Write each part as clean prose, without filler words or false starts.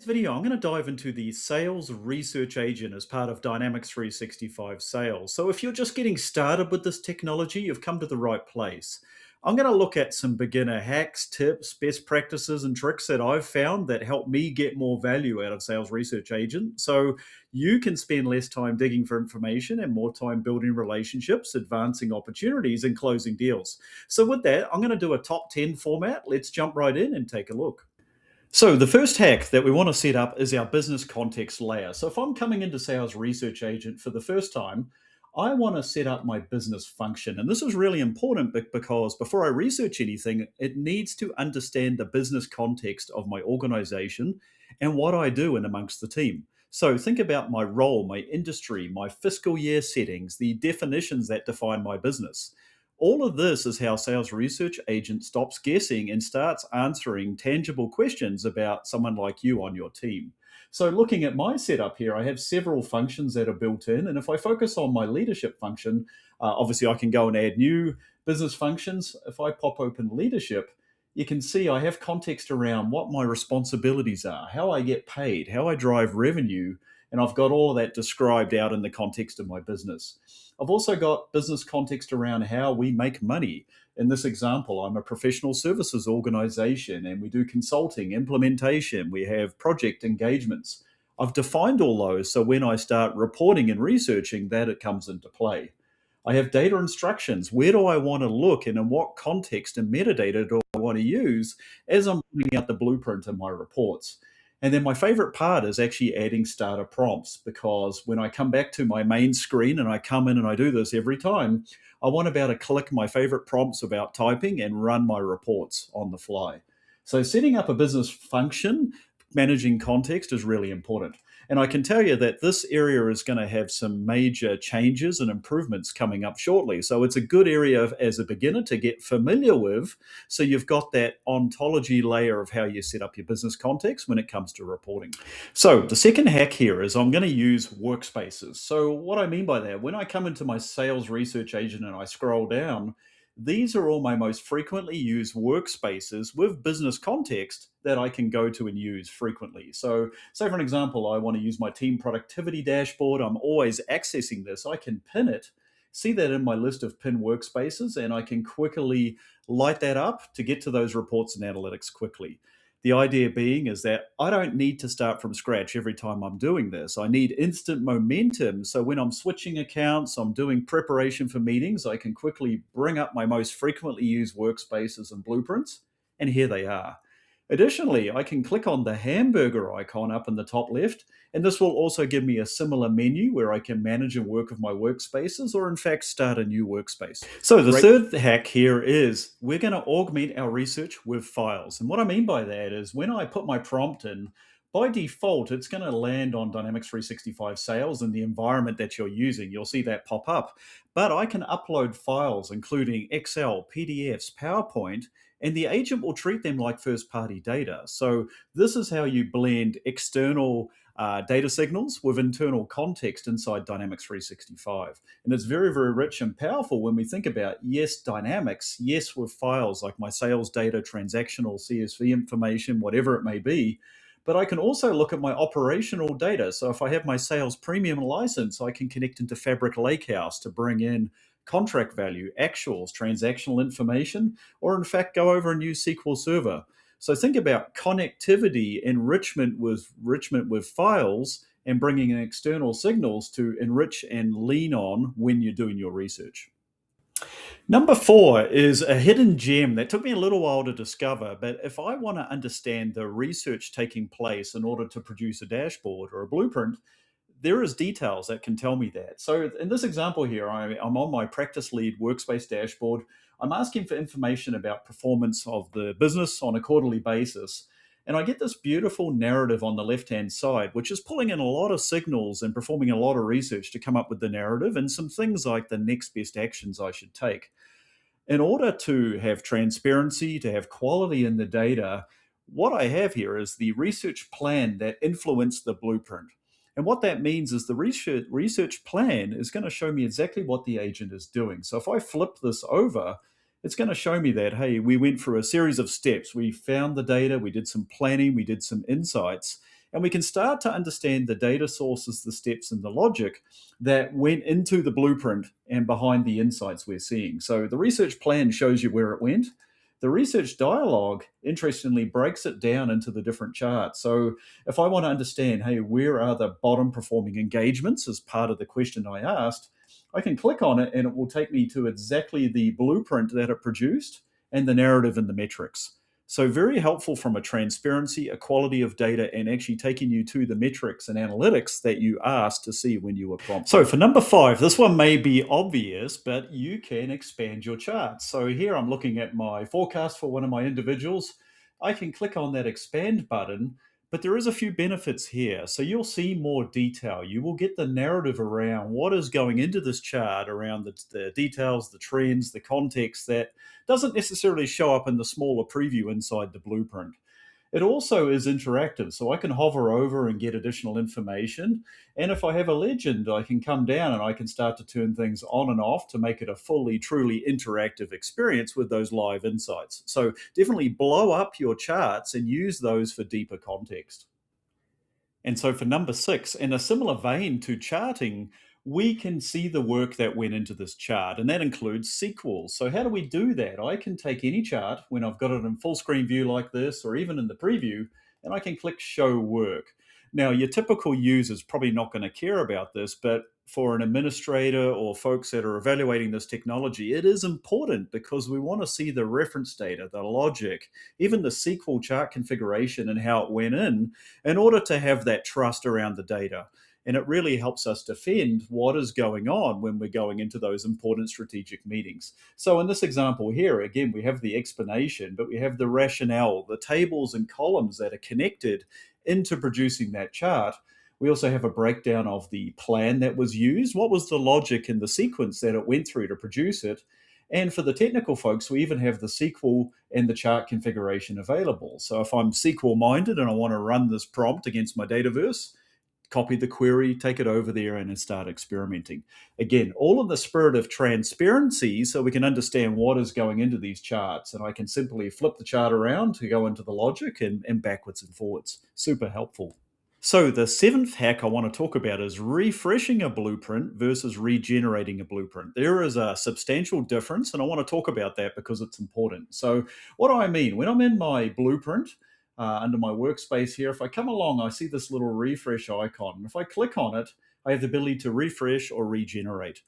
This video, I'm going to dive into the sales research agent as part of Dynamics 365 sales. So if you're just getting started with this technology, you've come to the right place. I'm going to look at some beginner hacks, tips, best practices, and tricks that I've found that help me get more value out of Sales Research Agent. So you can spend less time digging for information and more time building relationships, advancing opportunities, and closing deals. So with that, I'm going to do a top 10 format. Let's jump right in and take a look. So the first hack that we want to set up is our business context layer. So if I'm coming into Sales Research Agent for the first time, I want to set up my business function. And this is really important because before I research anything, it needs to understand the business context of my organization and what I do in amongst the team. So think about my role, my industry, my fiscal year settings, the definitions that define my business. All of this is how Sales Research Agent stops guessing and starts answering tangible questions about someone like you on your team. So, looking at my setup here, I have several functions that are built in. And if I focus on my leadership function, obviously I can go and add new business functions. If I pop open leadership, you can see I have context around what my responsibilities are, how I get paid, how I drive revenue, and I've got all of that described out in the context of my business. I've also got business context around how we make money. In this example, I'm a professional services organization and we do consulting, implementation, we have project engagements. I've defined all those so when I start reporting and researching that it comes into play. I have data instructions. Where do I want to look and in what context and metadata do I want to use as I'm putting out the blueprint in my reports? And then my favorite part is actually adding starter prompts because when I come back to my main screen and I come in and I do this every time, I want to be able to click my favorite prompts about typing and run my reports on the fly. So setting up a business function, managing context is really important. And I can tell you that this area is going to have some major changes and improvements coming up shortly. So it's a good area as a beginner to get familiar with. So you've got that ontology layer of how you set up your business context when it comes to reporting. So the second hack here is I'm going to use workspaces. So what I mean by that, when I come into my sales research agent and I scroll down, these are all my most frequently used workspaces with business context that I can go to and use frequently. So, say for an example, I want to use my team productivity dashboard. I'm always accessing this. I can pin it, see that in my list of pin workspaces, and I can quickly light that up to get to those reports and analytics quickly. The idea being is that I don't need to start from scratch every time I'm doing this. I need instant momentum. So when I'm switching accounts, I'm doing preparation for meetings, I can quickly bring up my most frequently used workspaces and blueprints, and here they are. Additionally, I can click on the hamburger icon up in the top left, and this will also give me a similar menu where I can manage and work with my workspaces or, in fact, start a new workspace. So, the third hack here is we're going to augment our research with files. And what I mean by that is when I put my prompt in, by default, it's going to land on Dynamics 365 Sales in the environment that you're using. You'll see that pop up. But I can upload files, including Excel, PDFs, PowerPoint, and the agent will treat them like first party data. So, this is how you blend external data signals with internal context inside Dynamics 365. And it's very, very rich and powerful when we think about, yes, Dynamics, yes, with files like my sales data, transactional CSV information, whatever it may be. But I can also look at my operational data. So if I have my sales premium license, I can connect into Fabric Lakehouse to bring in contract value, actuals, transactional information, or in fact go over and use SQL Server. So think about connectivity, enrichment with files, and bringing in external signals to enrich and lean on when you're doing your research. Number four is a hidden gem that took me a little while to discover. But if I want to understand the research taking place in order to produce a dashboard or a blueprint, there is details that can tell me that. So in this example here, I'm on my practice lead workspace dashboard. I'm asking for information about performance of the business on a quarterly basis. And I get this beautiful narrative on the left-hand side, which is pulling in a lot of signals and performing a lot of research to come up with the narrative and some things like the next best actions I should take. In order to have transparency, to have quality in the data, what I have here is the research plan that influenced the blueprint. And what that means is the research plan is going to show me exactly what the agent is doing. So if I flip this over, it's going to show me that, hey, we went through a series of steps. We found the data, we did some planning, we did some insights. And we can start to understand the data sources, the steps, and the logic that went into the blueprint and behind the insights we're seeing. So the research plan shows you where it went. The research dialogue, interestingly, breaks it down into the different charts. So if I want to understand, hey, where are the bottom performing engagements as part of the question I asked, I can click on it and it will take me to exactly the blueprint that it produced and the narrative and the metrics. So very helpful from a transparency, a quality of data, and actually taking you to the metrics and analytics that you asked to see when you were prompted. So for number 5, this one may be obvious, but you can expand your charts. So here I'm looking at my forecast for one of my individuals. I can click on that expand button, but there is a few benefits here. So you'll see more detail. You will get the narrative around what is going into this chart, around the details, the trends, the context that doesn't necessarily show up in the smaller preview inside the blueprint. It also is interactive, so I can hover over and get additional information. And if I have a legend, I can come down and I can start to turn things on and off to make it a fully, truly interactive experience with those live insights. So definitely blow up your charts and use those for deeper context. And so for number 6, in a similar vein to charting, we can see the work that went into this chart, and that includes sequels. So how do we do that? I can take any chart when I've got it in full screen view like this, or even in the preview, and I can click show work. Now, your typical user's probably not going to care about this, but for an administrator or folks that are evaluating this technology, it is important because we want to see the reference data, the logic, even the SQL chart configuration and how it went in order to have that trust around the data. And it really helps us defend what is going on when we're going into those important strategic meetings. So in this example here, again, we have the explanation, but we have the rationale, the tables and columns that are connected into producing that chart. We also have a breakdown of the plan that was used. What was the logic and the sequence that it went through to produce it? And for the technical folks, we even have the SQL and the chart configuration available. So if I'm SQL minded and I want to run this prompt against my Dataverse, copy the query, take it over there, and then start experimenting. Again, all in the spirit of transparency so we can understand what is going into these charts. And I can simply flip the chart around to go into the logic and backwards and forwards. Super helpful. So the 7th hack I want to talk about is refreshing a blueprint versus regenerating a blueprint. There is a substantial difference, and I want to talk about that because it's important. So what do I mean? When I'm in my blueprint, under my workspace here, if I come along, I see this little refresh icon. And if I click on it, I have the ability to refresh or regenerate.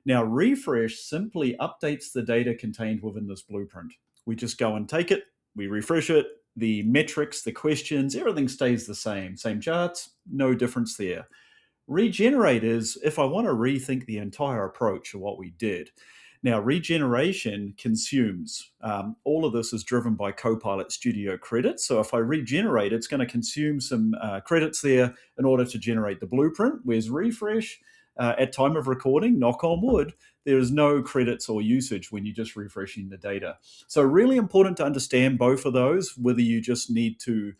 Now, refresh simply updates the data contained within this blueprint. We just go and take it, we refresh it, the metrics, the questions, everything stays the same. Same charts, no difference there. Regenerate is if I want to rethink the entire approach of what we did. Now, regeneration consumes. All of this is driven by Copilot Studio credits. So if I regenerate, it's going to consume some credits there in order to generate the blueprint. Whereas refresh, at time of recording, knock on wood, there is no credits or usage when you're just refreshing the data. So really important to understand both of those, whether you just need to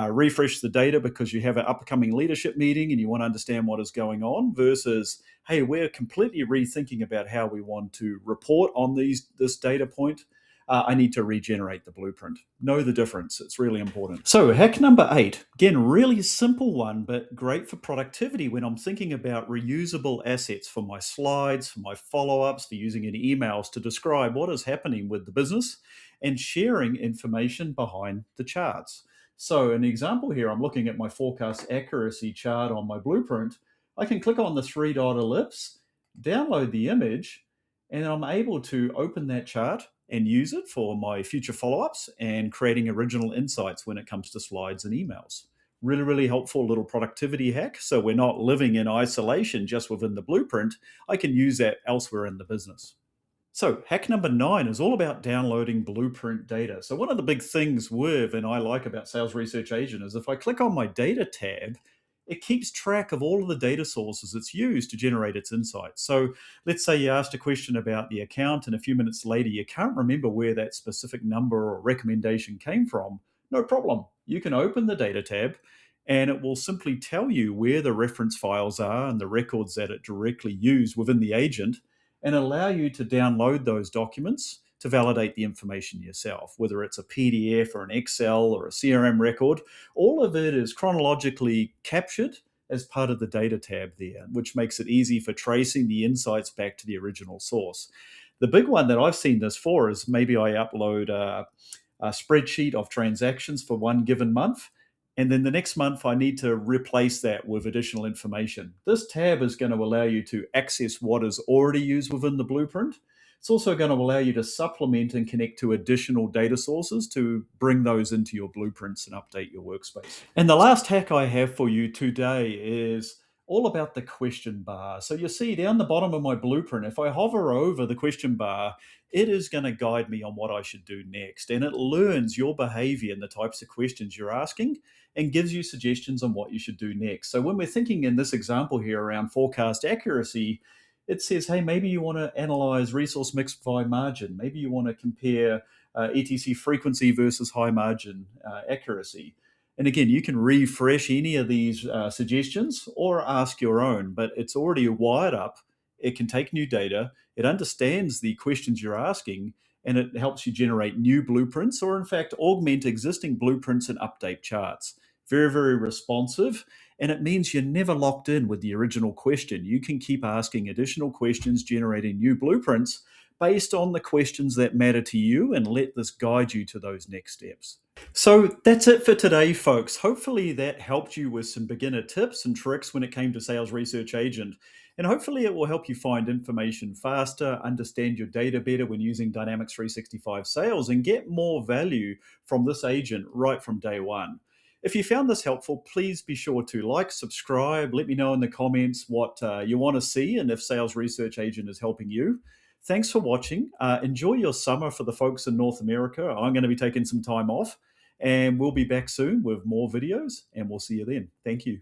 refresh the data because you have an upcoming leadership meeting and you want to understand what is going on versus, hey, we're completely rethinking about how we want to report on this data point. I need to regenerate the blueprint. Know the difference. It's really important. So hack number 8, again, really simple one, but great for productivity when I'm thinking about reusable assets for my slides, for my follow-ups, for using in emails to describe what is happening with the business and sharing information behind the charts. So an example here, I'm looking at my forecast accuracy chart on my blueprint. I can click on the 3-dot ellipse, download the image, and I'm able to open that chart and use it for my future follow-ups and creating original insights when it comes to slides and emails. Really, really helpful little productivity hack. So we're not living in isolation just within the blueprint. I can use that elsewhere in the business. So hack number 9 is all about downloading blueprint data. So one of the big things with and I like about Sales Research Agent is if I click on my data tab, it keeps track of all of the data sources it's used to generate its insights. So let's say you asked a question about the account and a few minutes later you can't remember where that specific number or recommendation came from. No problem. You can open the data tab and it will simply tell you where the reference files are and the records that it directly used within the agent and allow you to download those documents to validate the information yourself, whether it's a PDF or an Excel or a CRM record. All of it is chronologically captured as part of the data tab there, which makes it easy for tracing the insights back to the original source. The big one that I've seen this for is maybe I upload a spreadsheet of transactions for one given month. And then the next month, I need to replace that with additional information. This tab is going to allow you to access what is already used within the blueprint. It's also going to allow you to supplement and connect to additional data sources to bring those into your blueprints and update your workspace. And the last hack I have for you today is all about the question bar. So you see down the bottom of my blueprint, if I hover over the question bar, it is going to guide me on what I should do next. And it learns your behavior and the types of questions you're asking and gives you suggestions on what you should do next. So when we're thinking in this example here around forecast accuracy, it says, hey, maybe you want to analyze resource mix by margin. Maybe you want to compare ETC frequency versus high margin accuracy. And again, you can refresh any of these suggestions or ask your own, but it's already wired up. It can take new data. It understands the questions you're asking, and it helps you generate new blueprints or, in fact, augment existing blueprints and update charts. Very, very responsive. And it means you're never locked in with the original question. You can keep asking additional questions, generating new blueprints based on the questions that matter to you, and let this guide you to those next steps. So that's it for today, folks. Hopefully that helped you with some beginner tips and tricks when it came to Sales Research Agent. And hopefully it will help you find information faster, understand your data better when using Dynamics 365 Sales, and get more value from this agent right from day one. If you found this helpful, please be sure to like, subscribe, let me know in the comments what you want to see and if Sales Research Agent is helping you. Thanks for watching. Enjoy your summer for the folks in North America. I'm going to be taking some time off, and we'll be back soon with more videos, and we'll see you then. Thank you.